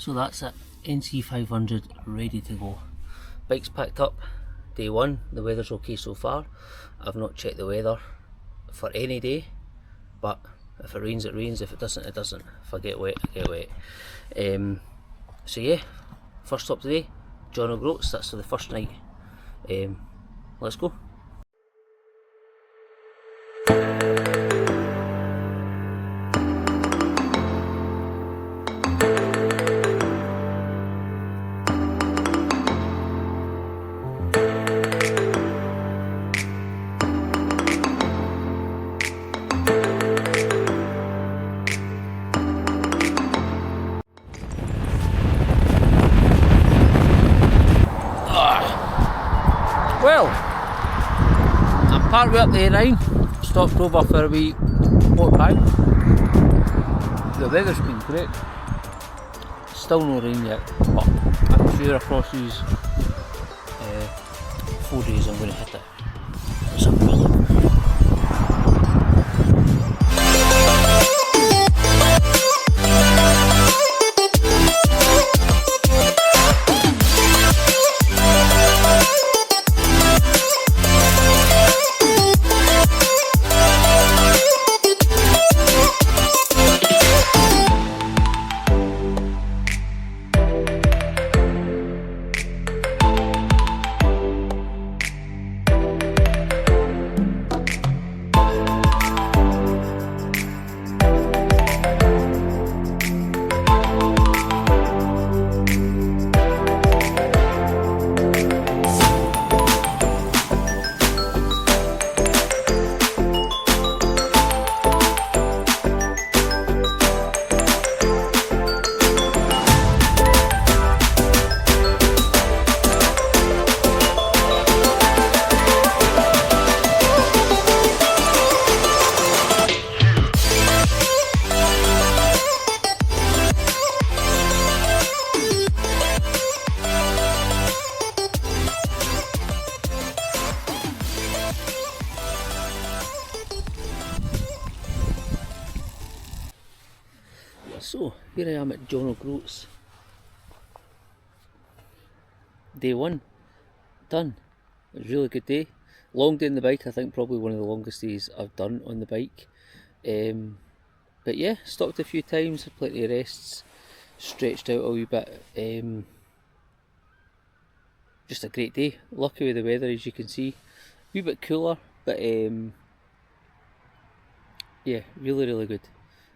So that's it, NC500 ready to go. Bike's packed up, day one, the weather's okay so far. I've not checked the weather for any day, but if it rains it rains, if it doesn't it doesn't. If I get wet, I get wet. So yeah, first stop today, John O'Groats, that's for the first night. Let's go. Well, I'm partway up the A9, stopped over for a wee walk back. The weather's been great, still no rain yet, but I'm sure across these 4 days I'm going to hit it. It's a bullet. So here I am at John O'Groats. Day one, done. It was a really good day. Long day on the bike, I think probably one of the longest days I've done on the bike. But yeah, stopped a few times, had plenty of rests, stretched out a wee bit. Just a great day. Lucky with the weather, as you can see. A wee bit cooler, but yeah, really good.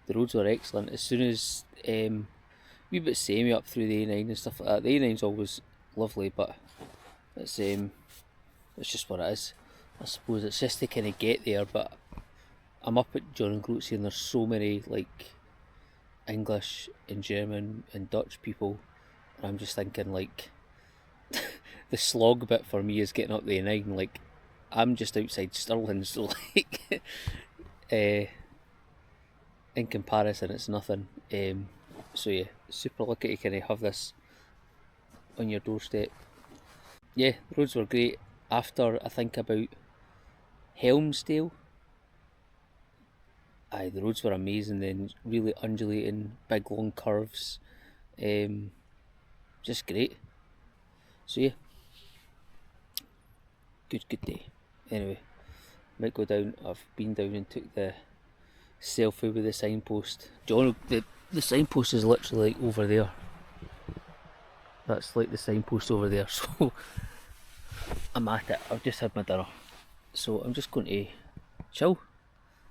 The roads were excellent. As soon as wee bit samey up through the A9 and stuff like that. The A9's always lovely, but it's just what it is. I suppose it's just to kind of get there. But I'm up at John O'Groats here, and there's so many like English and German and Dutch people, and I'm just thinking like the slog bit for me is getting up the A9. Like I'm just outside Stirling, so like in comparison it's nothing. So yeah, super lucky to kind of have this on your doorstep. Yeah, the roads were great. After I think about Helmsdale, the roads were amazing then, really undulating, big long curves, just great. So yeah, good day. Anyway, might go down. I've been down and took the selfie with the signpost. John, the signpost is literally like over there. That's like the signpost over there. So I'm at it. I've just had my dinner, so I'm just going to chill,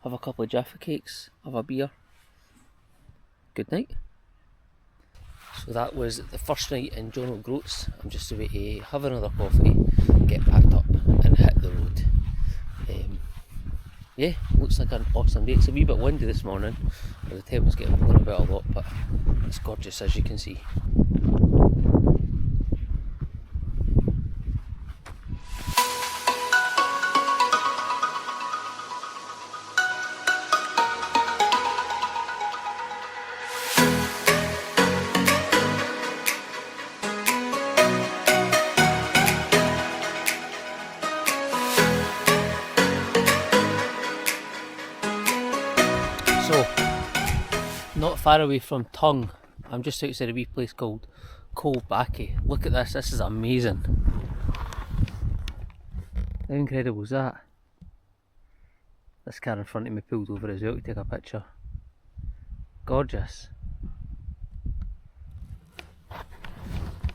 have a couple of Jaffa cakes, have a beer. Good night. So that was the first night in John O'Groats. I'm just about to have another coffee, get packed up and hit the road. Yeah, looks like an awesome day. It's a wee bit windy this morning, the temp's getting blown about a lot, but it's gorgeous as you can see. So, not far away from Tongue, I'm just outside a wee place called Colbackie. Look at this is amazing. How incredible is that? This car in front of me pulled over as well to take a picture. Gorgeous.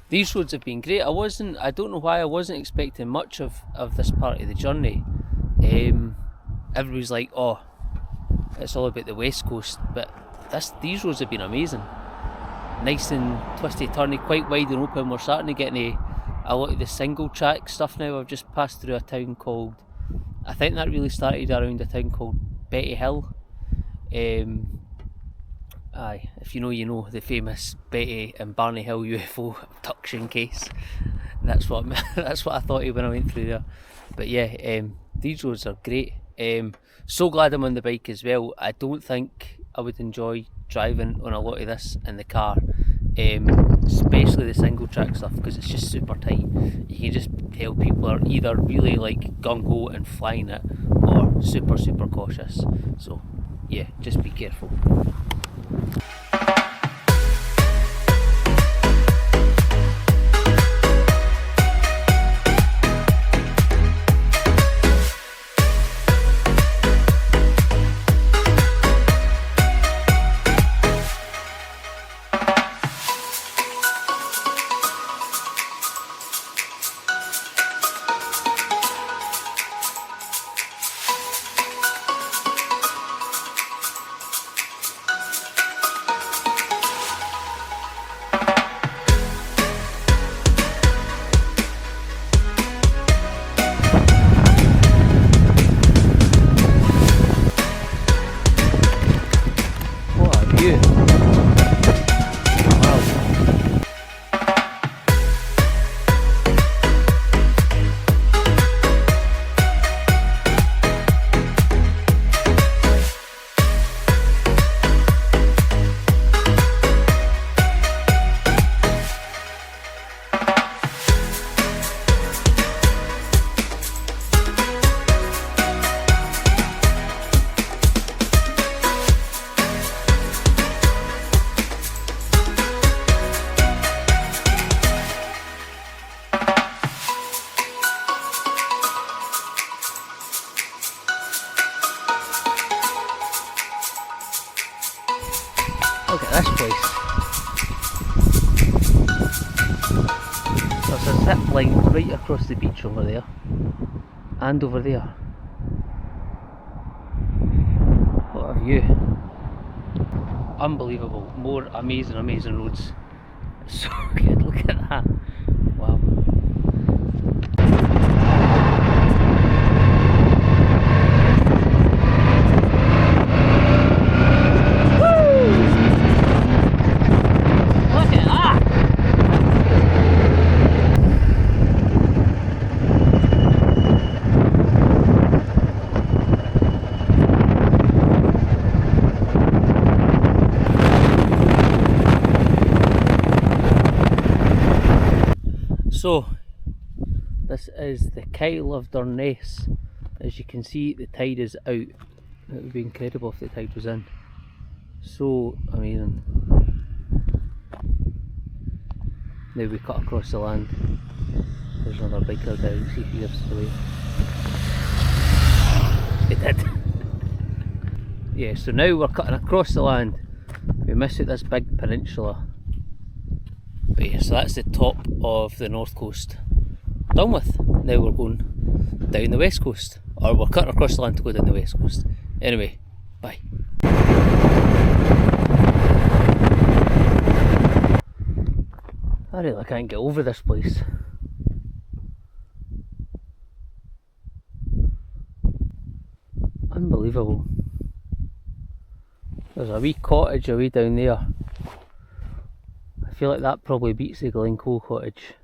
These roads have been great. I don't know why I wasn't expecting much of this part of the journey. Everybody's like, oh, it's all about the west coast, but these roads have been amazing. Nice and twisty turny, quite wide and open. We're starting to get into a lot of the single track stuff now. I've just passed through a town called, I think that really started around a town called Betty Hill. Aye, if you know, you know, the famous Betty and Barney Hill UFO abduction case. That's what I thought of when I went through there. But yeah, these roads are great. So glad I'm on the bike as well. I don't think I would enjoy driving on a lot of this in the car, especially the single track stuff, because it's just super tight. You can just tell people are either really like gung-ho and flying it, or super cautious. So yeah, just be careful. Look at this place. There's a zip line right across the beach over there, and over there. What a view. Unbelievable. More amazing roads. So good, look at that. Wow. So, this is the Kyle of Durness. As you can see, the tide is out. It would be incredible if the tide was in. So amazing. Now we cut across the land. There's another biker down, see if he gives us away. He did. Yeah, so now we're cutting across the land. We miss out this big peninsula. But yeah, so that's the top of the north coast done with. Now we're going down the west coast. Or we're cutting across the land to go down the west coast. Anyway, bye. I really can't get over this place. Unbelievable. There's a wee cottage away down there. I feel like that probably beats the Glencoe cottage.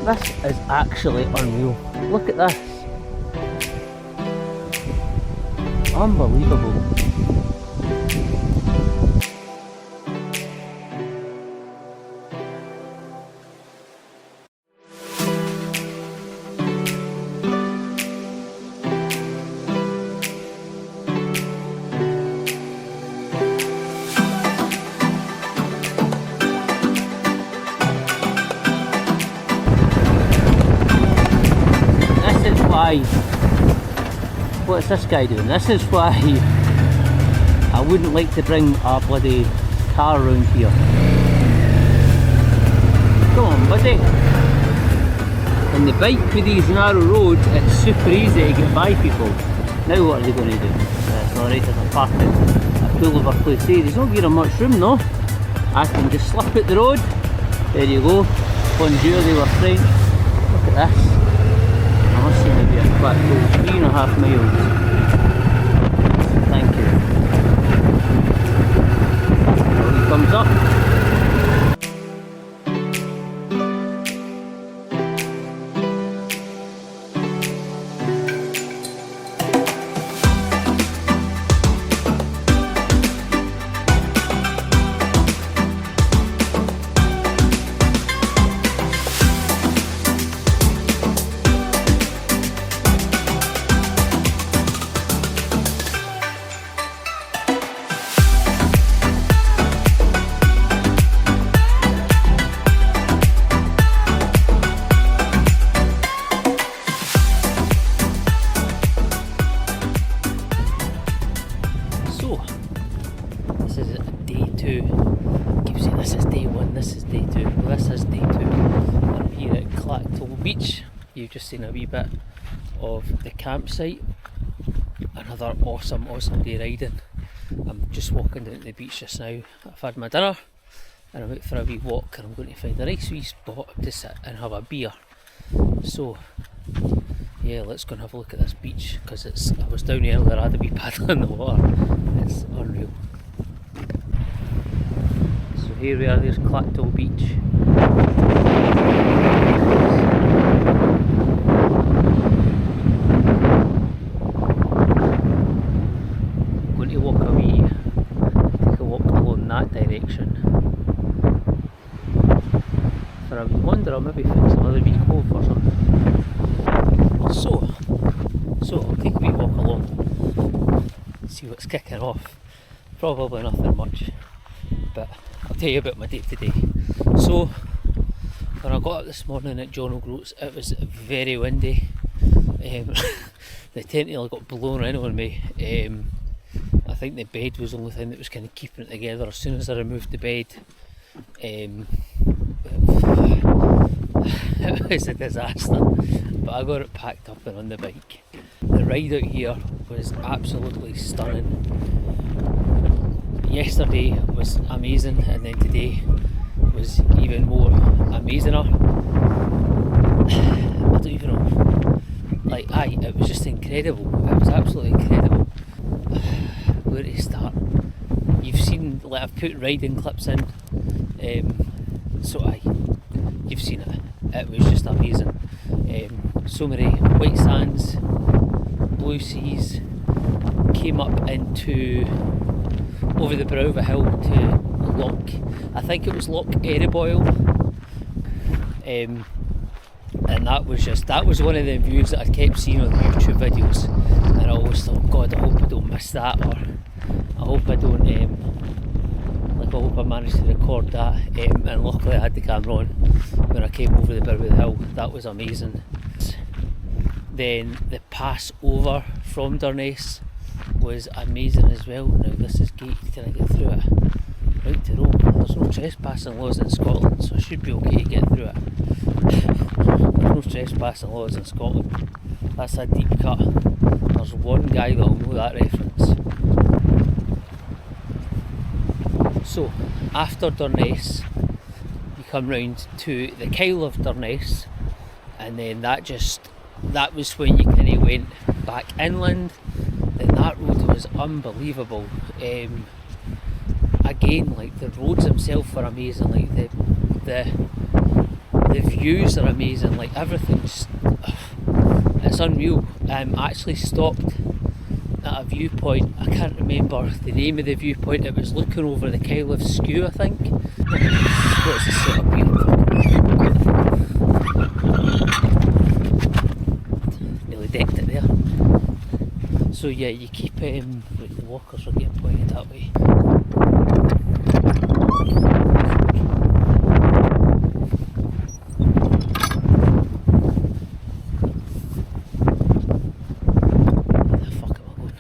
This is actually unreal. Look at this. Unbelievable. What's this guy doing? This is why I wouldn't like to bring a bloody car around here. Come on, buddy. And the bike with these narrow roads, it's super easy to get by people. Now what are they going to do? It's alright if I park it a pool over place. There's not really much room though. I can just slip at the road. There you go. Bonjour, they were French. Look at this. I must say maybe a quick goal, 3.5 miles. Thank you. Well, he comes up. You've just seen a wee bit of the campsite. Another awesome day riding. I'm just walking down to the beach just now. I've had my dinner and I'm out for a wee walk, and I'm going to find a nice wee spot to sit and have a beer. So yeah, let's go and have a look at this beach, because I was down here earlier, I had to be paddling in the water. It's unreal. So here we are, there's Clacto Beach. I'm going to walk take a walk along that direction for a wee wander. I'll maybe fix another wee cove or something. So I'll take a wee walk along, see what's kicking off. Probably nothing much, but I'll tell you about my day today. So when I got up this morning at John O'Groats, it was very windy. The tent nearly got blown in on me. I think the bed was the only thing that was kind of keeping it together. As soon as I removed the bed, it was a disaster, but I got it packed up and on the bike. The ride out here was absolutely stunning. Yesterday was amazing, and then today was even more amazinger. I don't even know, it was just incredible. It was absolutely incredible. Where to start? You've seen, I've put riding clips in, so you've seen it. It was just amazing. So many white sands, blue seas, came up into over the brow of a hill to Loch, I think it was Loch Eriboyle, and that was one of the views that I kept seeing on the YouTube videos, and I always thought, God, I hope I don't miss that, or I hope I don't, I hope I managed to record that, and luckily I had the camera on when I came over the brow of the hill. That was amazing. Then the pass over from Durness was amazing as well. Now this is gated, can I get through it? Right to roam. There's no trespassing laws in Scotland, so I should be okay to get through it. There's no trespassing laws in Scotland. That's a deep cut. There's one guy that'll know that reference. So after Durness, you come round to the Kyle of Durness, and then that was when you kind of went back inland. And that road was unbelievable. Again, like, the roads themselves are amazing. Like the views are amazing. Like, everything's, it's unreal. I actually stopped at a viewpoint. I can't remember the name of the viewpoint. It was looking over the Kyle of Skew, I think. What's the setup here? Nearly decked it there. So yeah, you keep, the walkers are getting pointed that way. Where the fuck am I going?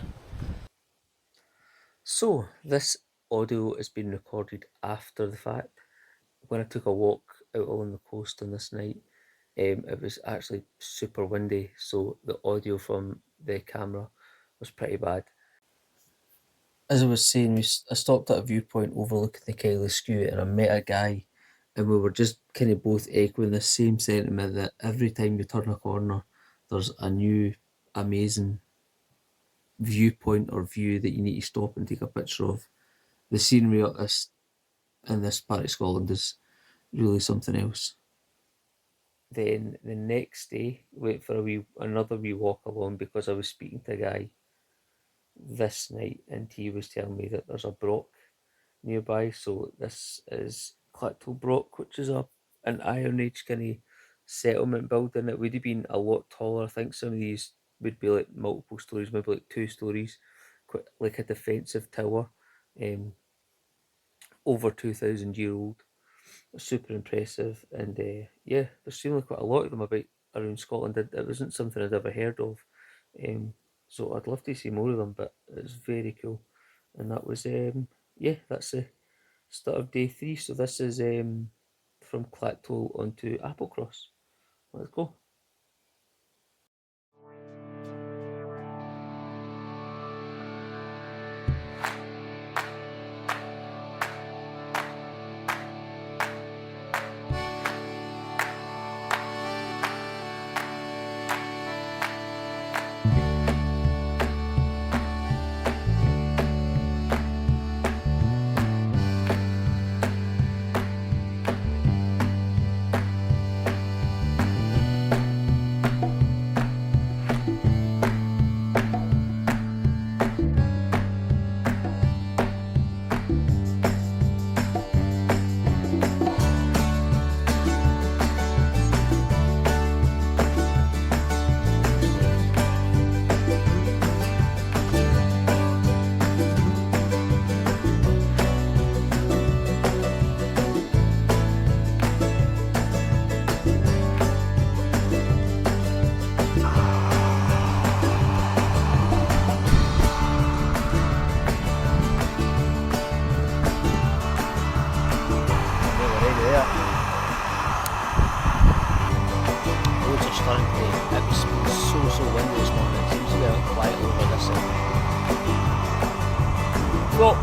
So this audio has been recorded after the fact. When I took a walk out along the coast on this night, it was actually super windy, so the audio from the camera was pretty bad. As I was saying, I stopped at a viewpoint overlooking the Kyle Skew, and I met a guy, and we were just kind of both echoing the same sentiment that every time you turn a corner, there's a new amazing viewpoint or view that you need to stop and take a picture of. The scenery in this part of Scotland is really something else. Then the next day, went for another wee walk along, because I was speaking to a guy this night, and he was telling me that there's a broch nearby. So this is Clacto Broch, which is an Iron Age kind of settlement building. It would have been a lot taller. I think some of these would be like multiple stories, maybe like 2 stories, quite like a defensive tower, over 2,000-year old. Super impressive, and yeah, there seemed quite a lot of them about around Scotland. It wasn't something I'd ever heard of, so I'd love to see more of them, but it's very cool. And that was, yeah, that's the start of day 3. So this is from Clacto onto Applecross. Let's go. So,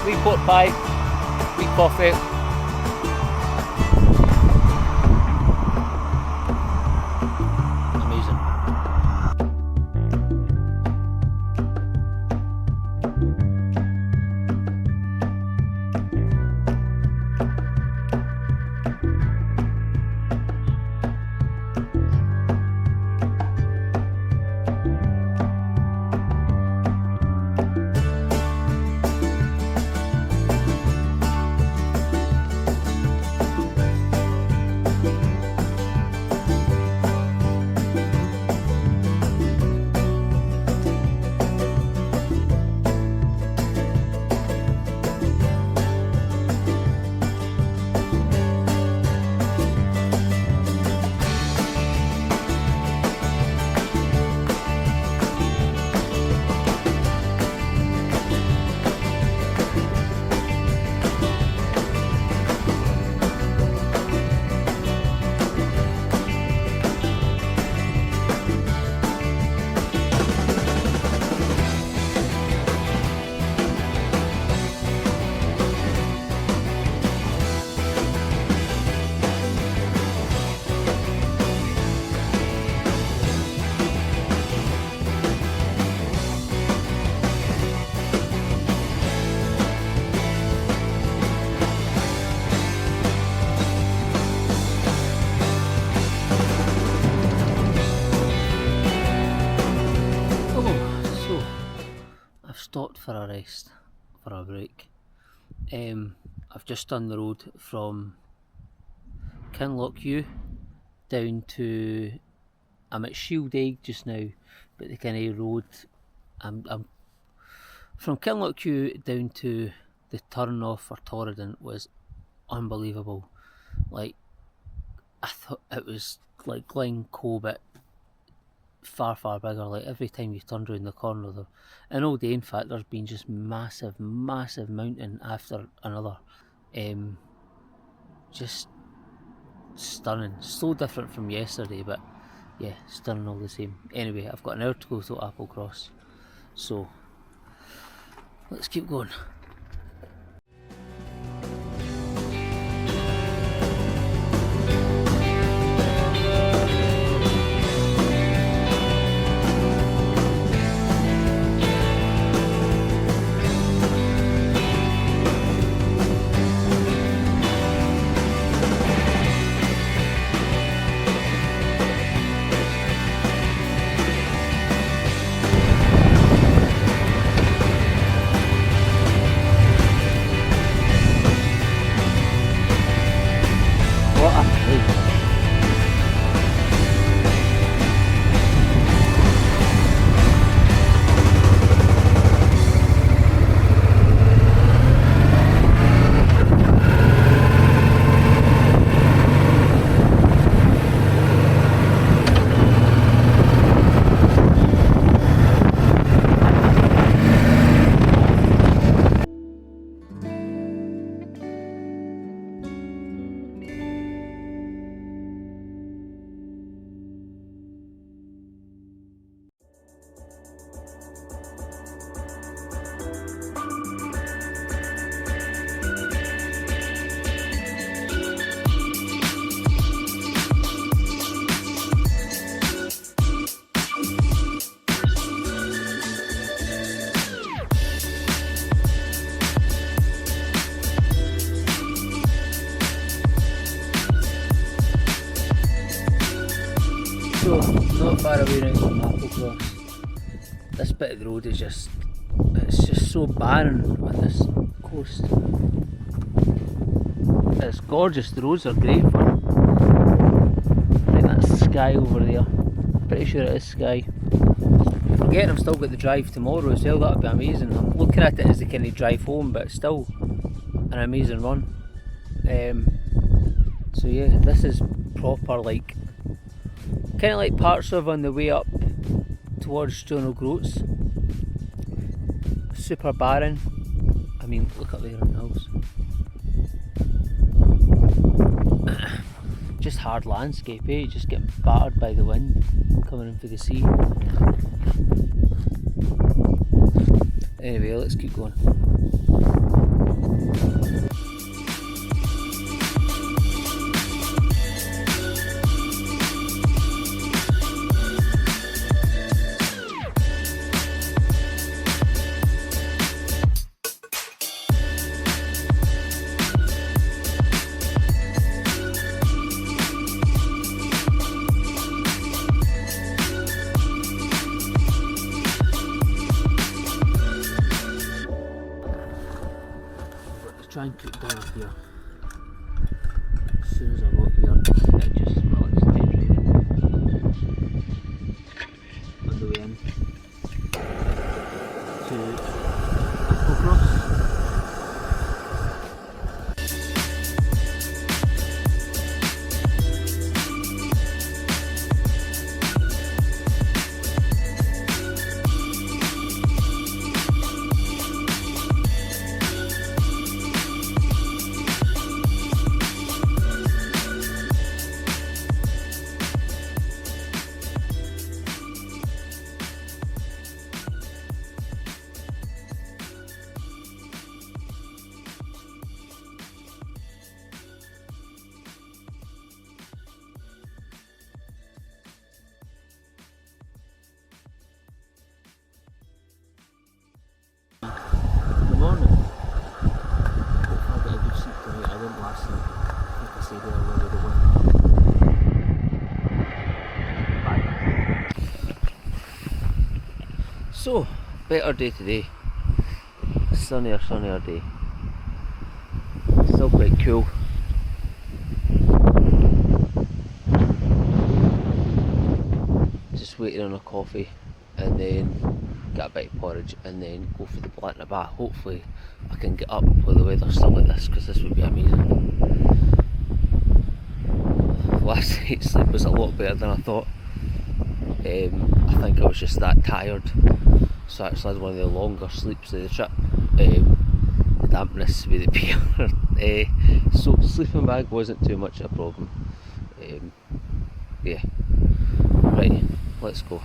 wee pork pie, wee coffee. Amazing. I've stopped for a rest, for a break. I've just done the road from Kinlochhew down to, I'm at Shield Egg just now, but the kind of road, I'm from Kinlochhew down to the turn off for Torridon was unbelievable. Like, I thought it was like Glencoe, but far bigger. Like, every time you turned around the corner, and all day in fact there's been just massive mountain after another. Just stunning. So different from yesterday, but yeah, stunning all the same. Anyway, I've got an hour to go to Applecross, so let's keep going. So, not far away now from Applecross. This bit of the road is it's just so barren on this coast. It's gorgeous, the roads are great fun. I think that's Skye over there. Pretty sure it is Skye. Forgetting I've still got the drive tomorrow as well, that would be amazing. I'm looking at it as the kind of drive home, but it's still an amazing run. So yeah, this is proper, like, kind of like parts of on the way up towards John O'Groats. Super barren. I mean, look up there on the hills. Just hard landscape, eh? Just getting battered by the wind coming in for the sea. Anyway, let's keep going. Try and put down here. As soon as I got here, it just, well, it's dead raining. On the way in to Applecross. Good morning. Hopefully I get a good sleep tonight. I didn't last night. Like I said earlier with the wind. So, better day today. Sunnier day. Still quite cool. Just waiting on a coffee and then get a bit of porridge and then go for the Black in a Bar. Hopefully I can get up with the weather still like this, because this would be amazing. Last night's sleep was a lot better than I thought. I think I was just that tired, so I actually had one of the longer sleeps of the trip. The dampness with the pier. So sleeping bag wasn't too much of a problem. Yeah, right, let's go.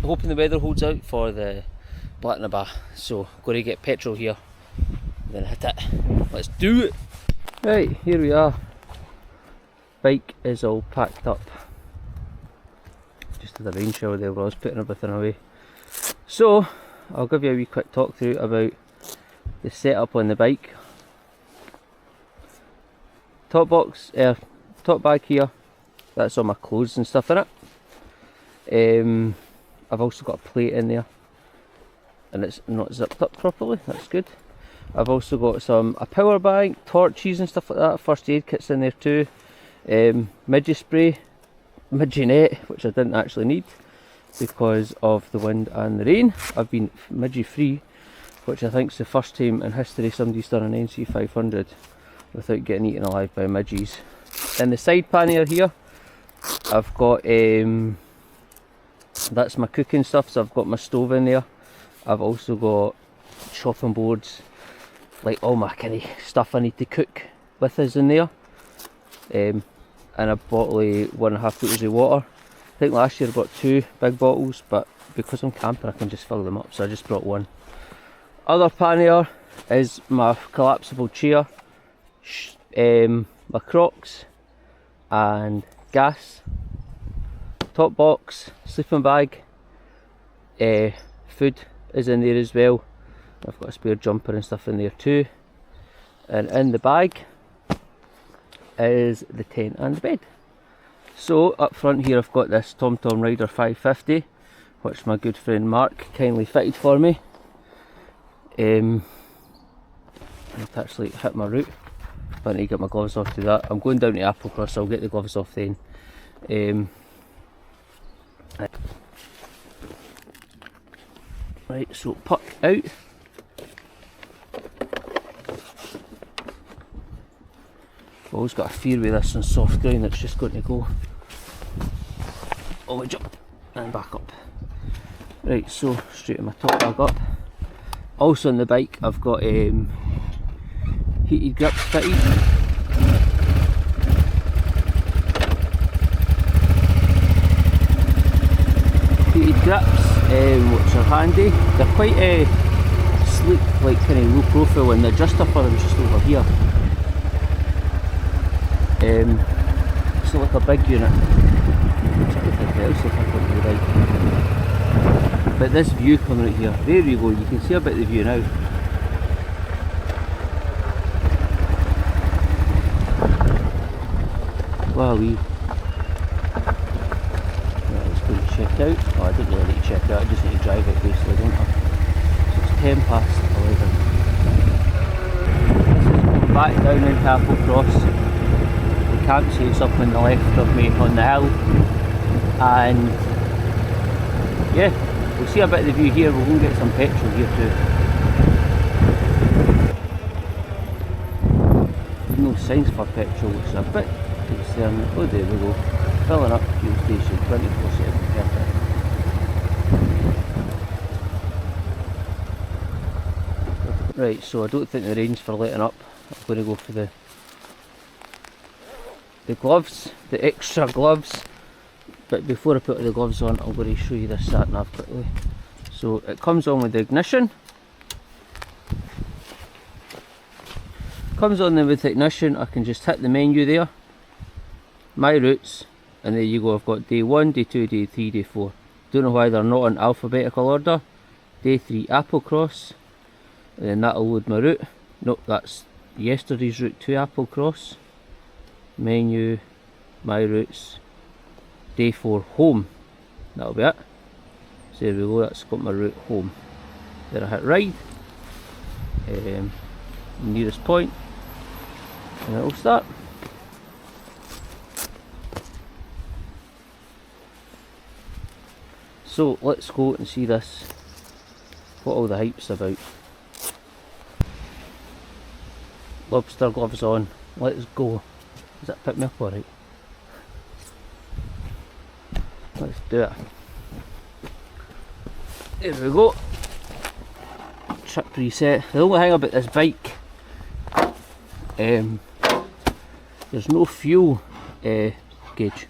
Hoping the weather holds out for the Black in a Bar, so I'm going to get petrol here and then hit it. Let's do it! Right, here we are. Bike is all packed up. Just had a rain shower there where I was putting everything away. So I'll give you a wee quick talk through about the setup on the bike. Top bag here, that's all my clothes and stuff in it. I've also got a plate in there and it's not zipped up properly, that's good. I've also got a power bank, torches and stuff like that, first aid kits in there too. Midgie spray, midgie net, which I didn't actually need because of the wind and the rain. I've been midgie free, which I think is the first time in history somebody's done an NC500 without getting eaten alive by midgies. In the side pannier here, I've got that's my cooking stuff, so I've got my stove in there. I've also got chopping boards, like all my kind of stuff I need to cook with is in there. And a bottle of 1.5 litres of water. I think last year I brought 2 big bottles, but because I'm camping I can just fill them up, so I just brought 1. Other pannier is my collapsible chair, my Crocs and gas. Top box, sleeping bag, food is in there as well. I've got a spare jumper and stuff in there too. And in the bag is the tent and the bed. So up front here I've got this TomTom Rider 550, which my good friend Mark kindly fitted for me. I've actually hit my route, but I need to get my gloves off to that. I'm going down to Applecross, so I'll get the gloves off then. Right, so puck out. I've always got a fear with this on soft ground, it's just going to go all the way jump and back up. Right, so straighten my top bag up. Also on the bike I've got heated grips fitted. Heated grips. which are handy. They're quite sleek, like kind of low profile, and the adjuster for them is just over here. It's like a big unit. I'm trying to think what else if I got you right. But this view coming out here, there you go, you can see a bit of the view now. Wowee. Right, let's go and check out. Oh, I don't really need to check out, I just need to drive it basically, don't I? So it's 10 past 11. This is going back down into Applecross. The campsite's up on the left of me on the hill. And yeah, we'll see a bit of the view here. We'll go and get some petrol here too. There's no signs for petrol, which is a bit concerning. Oh, there we go. Filling up fuel station 24/7. Perfect. Right, so I don't think the range for letting up. I'm going to go for the gloves, the extra gloves. But before I put the gloves on, I'm going to show you this sat nav quickly. So it comes on with the ignition. Comes on then with the ignition. I can just hit the menu there, my routes, and there you go. I've got day 1, day 2, day 3, day 4. Don't know why they're not in alphabetical order. Day 3 Applecross, and then that'll load my route. Nope, that's yesterday's route to Applecross. Menu, my routes. Day 4 home, that'll be it. So there we go, that's got my route home. Then I hit ride, nearest point, and it'll start. So let's go and see this, what all the hype's about. Lobster gloves on, let's go. Does that pick me up alright? Let's do it. There we go. Trip preset. The only thing about this bike, there's no fuel gauge.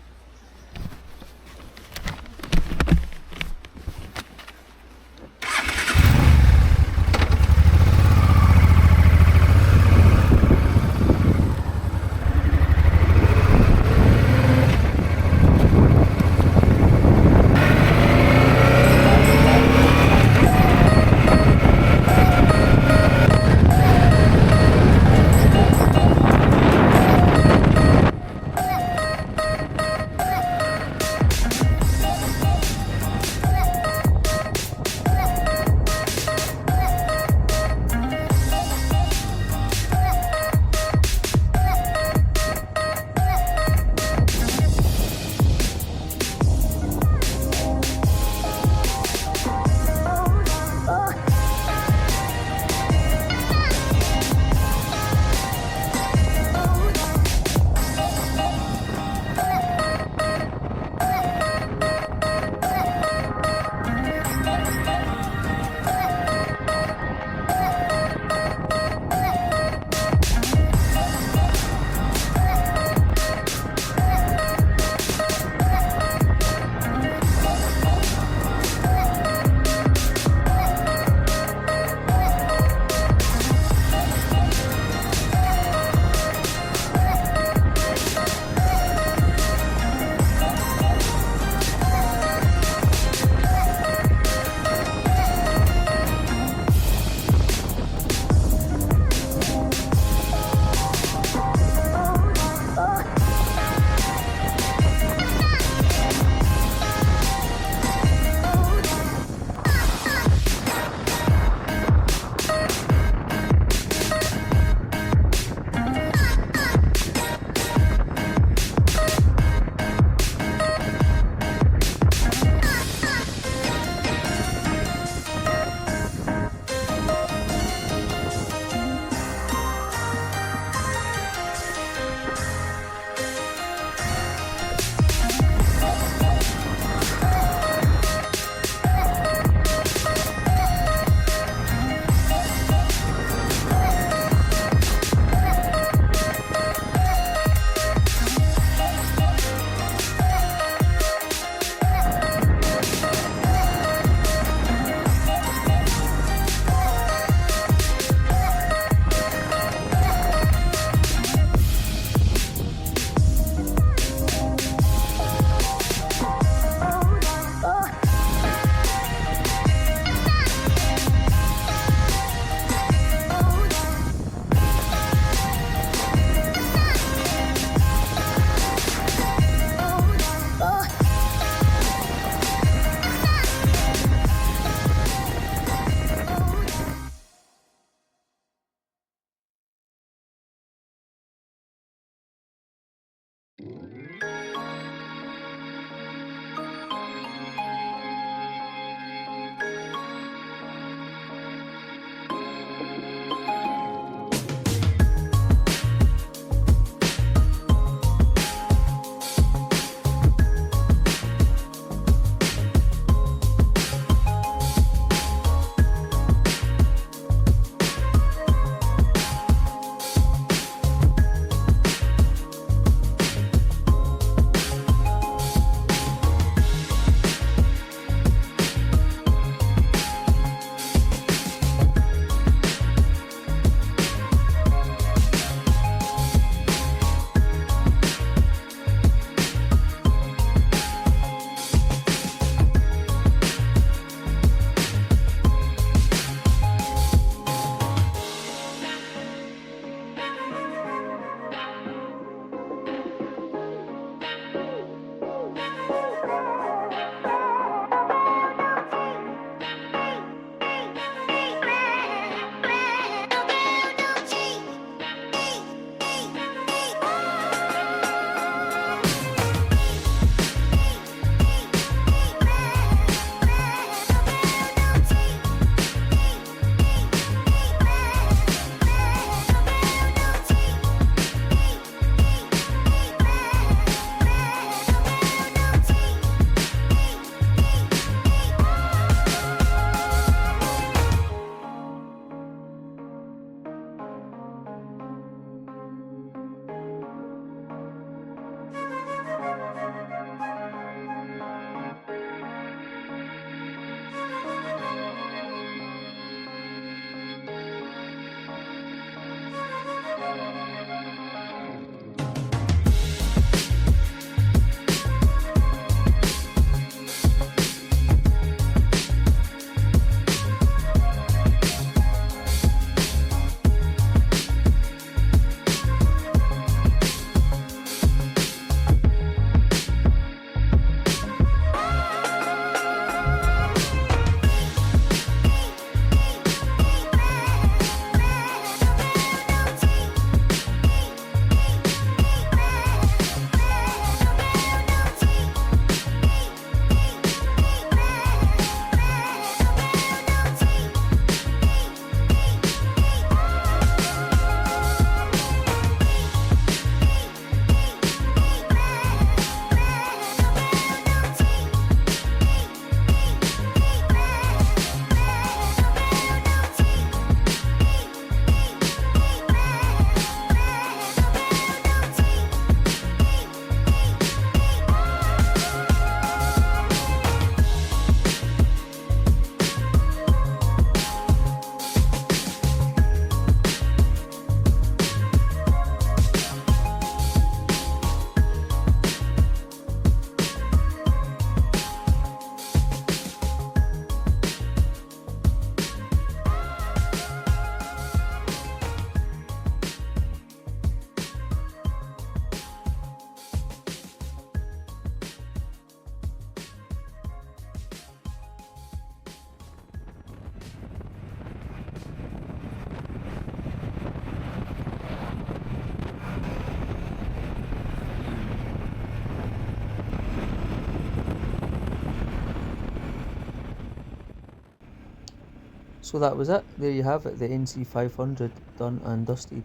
So that was it. There you have it, the NC500 done and dusted.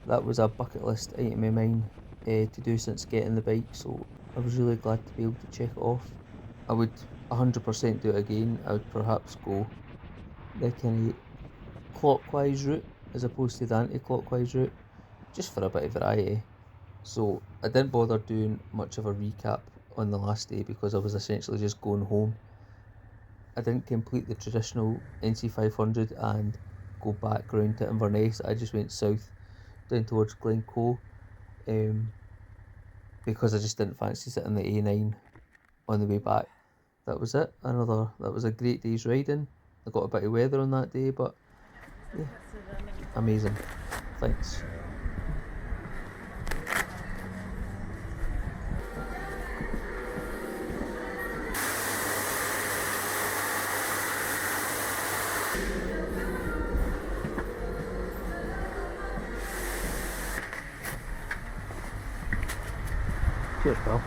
That was a bucket list item of mine to do since getting the bike, so I was really glad to be able to check it off. I would 100% do it again. I would perhaps go the kind of clockwise route as opposed to the anti-clockwise route, just for a bit of variety. So I didn't bother doing much of a recap on the last day because I was essentially just going home. I didn't complete the traditional NC500 and go back round to Inverness. I just went south down towards Glencoe, because I just didn't fancy sitting the A9 on the way back. That was it. That was a great day's riding. I got a bit of weather on that day, but yeah, amazing. Thanks. Cheers, pal.